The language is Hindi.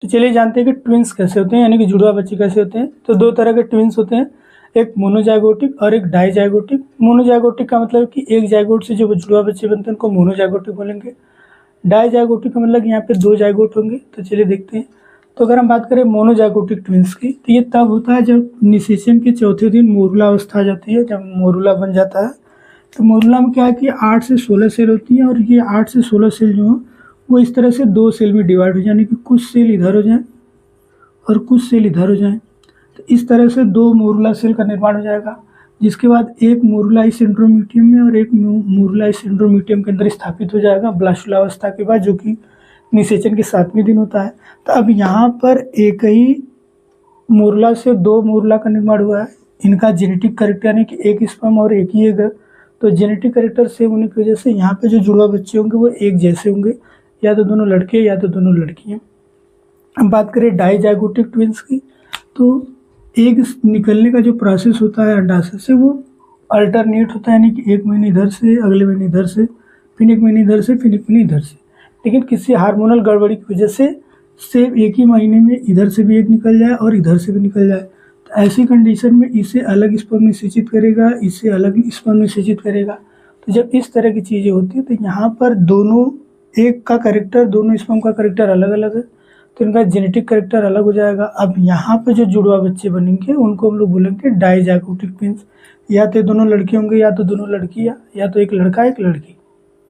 तो चलिए जानते हैं कि ट्विंस कैसे होते हैं, यानी कि जुड़वा बच्चे कैसे होते हैं। तो दो तरह के ट्विंस होते हैं, एक मोनोजाइगोटिक और एक डाइजाइगोटिक। मोनोजाइगोटिक का मतलब कि एक जाइगोट से जो जुड़वा बच्चे बनते हैं उनको मोनोजाइगोटिक बोलेंगे। डाइजाइगोटिक का मतलब यहाँ पे दो जाइगोट होंगे। तो चलिए देखते हैं। तो अगर हम बात करें मोनोजाइगोटिक ट्विंस की, तो ये तब होता है जब निषेचन के चौथे दिन मोरुला अवस्था आ जाती है, जब मोरुला बन जाता है। तो मोरुला में क्या है कि 8 से 16 सेल होती हैं, और ये 8 से 16 सेल जो हैं वो इस तरह से दो सेल में डिवाइड हो जाए, यानी कि कुछ सेल इधर हो जाए और कुछ सेल इधर हो जाए। तो इस तरह से दो मोरुला सेल का निर्माण हो जाएगा, जिसके बाद एक मोरुला इस सेंट्रोमीटियम में और एक मोरुला इस सेंट्रोमीटियम के अंदर स्थापित हो जाएगा ब्लास्टुलावस्था के बाद, जो कि निषेचन के 7वें दिन होता है। तो अब यहाँ पर एक ही मोरुला से दो मोरुला का निर्माण हुआ है। इनका जेनेटिक कैरेक्टर यानी कि एक स्पर्म और एक ही एग है। तो जेनेटिक कैरेक्टर सेम होने की वजह से यहाँ पे जो जुड़वा बच्चे होंगे वो एक जैसे होंगे, या तो दोनों लड़के या तो दोनों लड़कियाँ। अब बात करें डाइजाइगोटिक ट्विंस की, तो एग निकलने का जो प्रोसेस होता है अंडाशय से वो अल्टरनेट होता है, यानी कि एक महीने इधर से, अगले महीने इधर से, फिर एक महीने इधर से, फिर एक महीने इधर से। लेकिन किसी हार्मोनल गड़बड़ी की वजह से सेम एक ही महीने में इधर से भी एक निकल जाए और इधर से भी निकल जाए। तो ऐसी कंडीशन में इसे अलग स्पर्म निषेचित करेगा, इसे अलग स्पर्म निषेचित करेगा। तो जब इस तरह की चीज़ें होती है तो यहाँ पर दोनों एक का कैरेक्टर, दोनों स्पर्म का कैरेक्टर अलग अलग है, तो इनका जेनेटिक कैरेक्टर अलग हो जाएगा। अब यहाँ पे जो जुड़वा बच्चे बनेंगे उनको हम लोग बोलेंगे डाइजाइगोटिक ट्विंस। या तो दोनों लड़के होंगे या तो दोनों लड़की, या तो एक लड़का एक लड़की।